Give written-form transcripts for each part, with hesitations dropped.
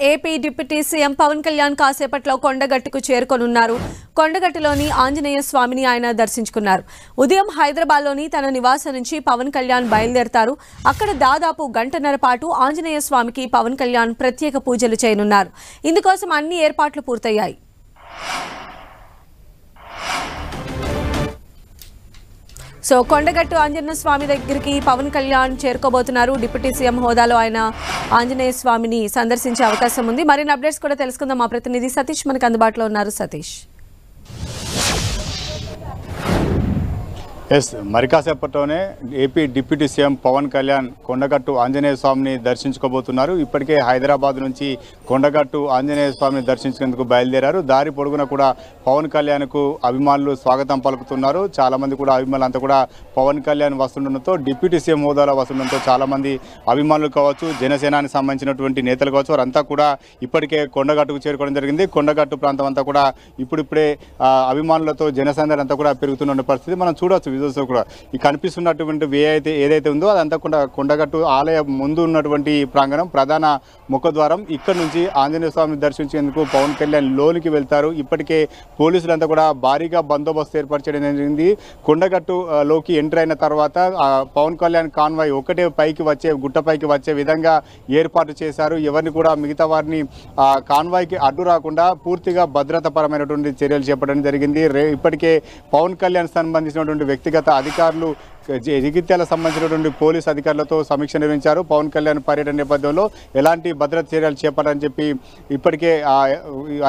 AP deputy CM Pawan Kalyan కాసేపట్లో కొండగట్టుకు చేరుకొనున్నారు. కొండగట్టులోని ఆంజనేయ స్వామిని ఆయన దర్శించుకున్నారు. ఉదయం హైదరాబాద్లోని తన నివాసం నుంచి పవన్ కళ్యాణ్ బయలుదేరతారు. అక్కడ దాదాపు గంటన్నర పాటు ఆంజనేయ స్వామికి పవన్ కళ్యాణ్ ప్రత్యేక పూజలు చేయనున్నారు. ఇందుకోసం అన్ని ఏర్పాట్లు పూర్తయ్యాయి. సో కొండగట్టు ఆంజనేయ స్వామి దగ్గరికి పవన్ కళ్యాణ్ చేరుకోబోతున్నారు. డిప్యూటీ సీఎం హోదాలో ఆయన ఆంజనేయ స్వామిని సందర్శించే అవకాశం ఉంది. మరిన్ని అప్డేట్స్ కూడా తెలుసుకుందాం. మా ప్రతినిధి సతీష్ మనకు అందుబాటులో ఉన్నారు. సతీష్, మరి కాసేపట్లోనే AP deputy CM Pawan Kalyan Kondagattu Anjaneya స్వామిని దర్శించుకోబోతున్నారు. ఇప్పటికే హైదరాబాద్ నుంచి కొండగట్టు ఆంజనేయ స్వామిని దర్శించుకునేందుకు బయలుదేరారు. దారి పొడుగున కూడా పవన్ కళ్యాణ్కు అభిమానులు స్వాగతం పలుకుతున్నారు. చాలామంది కూడా అభిమానులు అంతా కూడా పవన్ కళ్యాణ్ వస్తుండడంతో, డిప్యూటీ సీఎం హోదాలో వస్తుండడంతో చాలామంది అభిమానులు కావచ్చు, జనసేనానికి సంబంధించినటువంటి నేతలు కావచ్చు, వారంతా కూడా ఇప్పటికే కొండగట్టుకు చేరుకోవడం జరిగింది. కొండగట్టు ప్రాంతం అంతా కూడా ఇప్పుడిప్పుడే అభిమానులతో జనసందడి అంతా కూడా పెరుగుతున్న పరిస్థితి మనం చూడవచ్చు. విజువల్స్ కూడా ఈ కనిపిస్తున్నటువంటి ఏదైతే ఉందో అదంతా కూడా కొండగట్టు ఆలయం ముందు ఉన్నటువంటి ప్రాంగణం, ప్రధాన ముఖద్వారం. ఇక్కడ నుంచి ఆంజనేయ స్వామిని దర్శించేందుకు పవన్ కళ్యాణ్ లోనికి వెళ్తారు. ఇప్పటికే పోలీసులంతా కూడా భారీగా బందోబస్తు ఏర్పాటు చేయడం జరిగింది. కొండగట్టు లోకి ఎంటర్ అయిన తర్వాత పవన్ కళ్యాణ్ కాన్వాయ్ ఒకటే గుట్టపైకి వచ్చే విధంగా ఏర్పాటు చేశారు. ఎవరిని కూడా మిగతా వారిని కాన్వాయ్కి అడ్డు రాకుండా పూర్తిగా భద్రతాపరమైనటువంటి చర్యలు చేపట్టడం జరిగింది. ఇప్పటికే పవన్ కళ్యాణ్ సంబంధించినటువంటి వ్యక్తిగత అధికారులు జగిత్యాల సంబంధించినటువంటి పోలీసు అధికారులతో సమీక్ష నిర్వహించారు. పవన్ కళ్యాణ్ పర్యటన నేపథ్యంలో ఎలాంటి భద్రత చర్యలు చేపట్టాలని చెప్పి ఇప్పటికే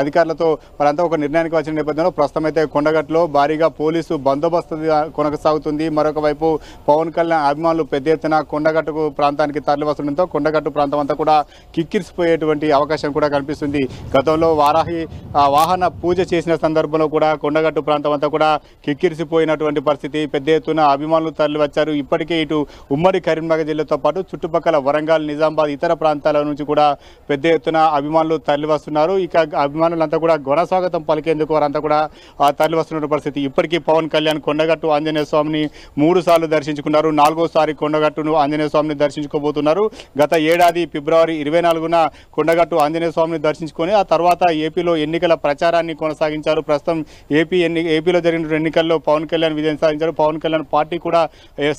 అధికారులతో వారంతా ఒక నిర్ణయానికి వచ్చిన నేపథ్యంలో ప్రస్తుతం అయితే కొండగట్టులో భారీగా పోలీసు బందోబస్తు కొనసాగుతుంది. మరొక వైపు పవన్ కళ్యాణ్ అభిమానులు పెద్ద ఎత్తున కొండగట్టుకు ప్రాంతానికి తరలి వస్తుండడంతో కొండగట్టు ప్రాంతం అంతా కూడా కిక్కిరిసిపోయేటువంటి అవకాశం కూడా కనిపిస్తుంది. గతంలో వాహన పూజ చేసిన సందర్భంలో కూడా కొండగట్టు ప్రాంతం అంతా కూడా కిక్కిరిసిపోయినటువంటి పరిస్థితి. పెద్ద ఎత్తున అభిమానులు వచ్చారు. ఇప్పటికే ఇటు ఉమ్మడి కరీంనగర్ జిల్లాతో పాటు చుట్టుపక్కల వరంగల్, నిజామాబాద్, ఇతర ప్రాంతాల నుంచి కూడా పెద్ద ఎత్తున అభిమానులు తరలి వస్తున్నారు. ఇక అభిమానులంతా కూడా ఘన స్వాగతం పలికేందుకు వారంతా కూడా తరలి వస్తున్న పరిస్థితి. ఇప్పటికీ పవన్ కళ్యాణ్ కొండగట్టు ఆంజనేయ స్వామిని 3 సార్లు దర్శించుకున్నారు. 4వసారి కొండగట్టును ఆంజనేయ స్వామిని దర్శించుకోబోతున్నారు. గత ఏడాది ఫిబ్రవరి 24న కొండగట్టు ఆంజనేయ స్వామిని దర్శించుకొని ఆ తర్వాత ఏపీలో ఎన్నికల ప్రచారాన్ని కొనసాగించారు. ప్రస్తుతం ఏపీలో జరిగిన ఎన్నికల్లో పవన్ కళ్యాణ్ విజయం సాధించారు. పవన్ కళ్యాణ్ పార్టీ కూడా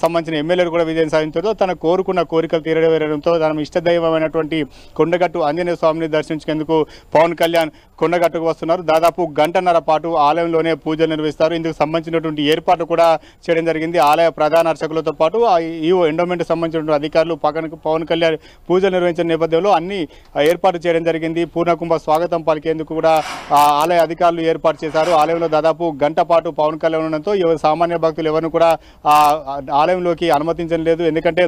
సంబంధించిన ఎమ్మెల్యేలు కూడా విజయం సాధించడంతో తన కోరుకున్న కోరికలు తీరవేయడంతో తన ఇష్టదైవమైనటువంటి కొండగట్టు ఆంజనేయ స్వామిని దర్శించుకునేందుకు పవన్ కళ్యాణ్ కొండగట్టుకు వస్తున్నారు. దాదాపు గంటన్నర పాటు ఆలయంలోనే పూజలు నిర్వహిస్తారు. ఇందుకు సంబంధించినటువంటి ఏర్పాట్లు కూడా చేయడం జరిగింది. ఆలయ ప్రధాన అర్చకులతో పాటు ఈవో ఎండోమెంట్ సంబంధించినటువంటి అధికారులు పవన్ కళ్యాణ్ పూజలు నిర్వహించిన నేపథ్యంలో అన్ని ఏర్పాటు చేయడం జరిగింది. పూర్ణకుంభ స్వాగతం పలికేందుకు కూడా ఆలయ అధికారులు ఏర్పాటు చేశారు. ఆలయంలో దాదాపు గంట పాటు పవన్ కళ్యాణ్ ఉండడంతో సామాన్య భక్తులు ఎవరిని కూడా ఆలయంలోకి అనుమతించడం లేదు. ఎందుకంటే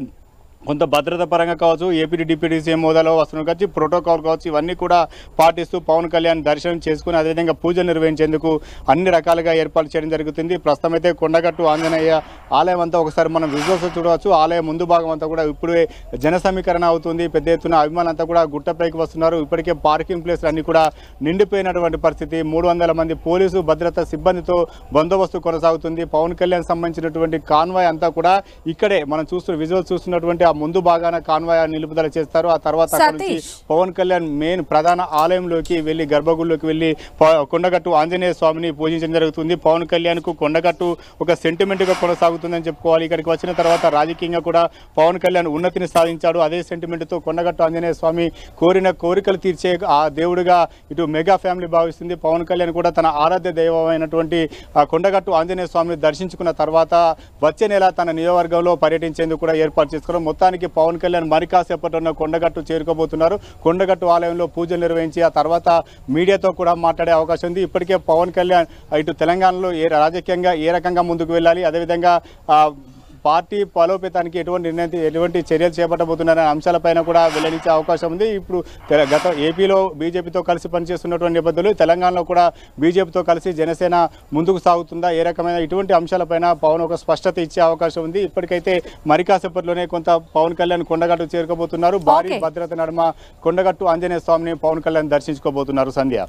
కొంత భద్రత పరంగా కావచ్చు, ఏపీ డిప్యూటీ సీఎం హోదాలో వస్తున్న కావచ్చు, ప్రోటోకాల్ కావచ్చు, ఇవన్నీ కూడా పాటిస్తూ పవన్ కళ్యాణ్ దర్శనం చేసుకుని అదేవిధంగా పూజలు నిర్వహించేందుకు అన్ని రకాలుగా ఏర్పాటు చేయడం జరుగుతుంది. ప్రస్తుతం అయితే కొండగట్టు ఆంజనేయ ఆలయం అంతా ఒకసారి మనం విజువల్స్ చూడవచ్చు. ఆలయం ముందు భాగం అంతా కూడా ఇప్పుడే జన సమీకరణ అవుతుంది. పెద్ద ఎత్తున అభిమానులంతా కూడా గుట్టపైకి వస్తున్నారు. ఇప్పటికే పార్కింగ్ ప్లేస్లు అన్ని కూడా నిండిపోయినటువంటి పరిస్థితి. 300 మంది పోలీసు భద్రతా సిబ్బందితో బందోబస్తు కొనసాగుతుంది. పవన్ కళ్యాణ్ సంబంధించినటువంటి కాన్వాయ్ అంతా కూడా ఇక్కడే మనం విజువల్స్ చూస్తున్నటువంటి ముందు భాగాన కాన్వాయ్ నిలుపుదల చేస్తారు. ఆ తర్వాత పవన్ కళ్యాణ్ మెయిన్ ప్రధాన ఆలయంలోకి వెళ్లి గర్భగుడిలోకి వెళ్లి కొండగట్టు ఆంజనేయ స్వామిని పూజించడం జరుగుతుంది. పవన్ కళ్యాణ్ కు కొండగట్టు ఒక సెంటిమెంట్ గా కొనసాగుతుందని చెప్పుకోవాలి. ఇక్కడికి వచ్చిన తర్వాత రాజకీయంగా కూడా పవన్ కళ్యాణ్ ఉన్నతిని సాధించాడు. అదే సెంటిమెంట్ తో కొండగట్టు ఆంజనేయ స్వామి కోరిన కోరికలు తీర్చే ఆ దేవుడిగా ఇటు మెగా ఫ్యామిలీ భావిస్తుంది. పవన్ కళ్యాణ్ కూడా తన ఆరాధ్య దైవమైనటువంటి కొండగట్టు ఆంజనేయ స్వామిని దర్శించుకున్న తర్వాత వచ్చే నెల తన నియోజకవర్గంలో పర్యటించేందుకు కూడా ఏర్పాటు చేసుకోవడం. మొత్తానికి పవన్ కళ్యాణ్ మరి కాసేపట్లో కొండగట్టు చేరుకోబోతున్నారు. కొండగట్టు ఆలయంలో పూజలు నిర్వహించి ఆ తర్వాత మీడియాతో కూడా మాట్లాడే అవకాశం ఉంది. ఇప్పటికే పవన్ కళ్యాణ్ ఇటు తెలంగాణలో రాజకీయంగా ఏ రకంగా ముందుకు వెళ్ళాలి, అదేవిధంగా పార్టీ బలోపేతానికి ఎటువంటి చర్యలు చేపట్టబోతున్నారనే అంశాలపైన కూడా వెల్లడించే అవకాశం ఉంది. ఇప్పుడు గత ఏపీలో బీజేపీతో కలిసి పనిచేస్తున్నటువంటి నేపథ్యంలో తెలంగాణలో కూడా బీజేపీతో కలిసి జనసేన ముందుకు సాగుతుందా, ఏ రకమైన ఇటువంటి అంశాలపైన పవన్ ఒక స్పష్టత ఇచ్చే అవకాశం ఉంది. ఇప్పటికైతే మరి కాసేపట్లోనే కొంత పవన్ కళ్యాణ్ కొండగట్టు చేరుకోబోతున్నారు. భారీ భద్రత నడుమ కొండగట్టు ఆంజనేయ స్వామిని పవన్ కళ్యాణ్ దర్శించుకోబోతున్నారు. సంధ్య.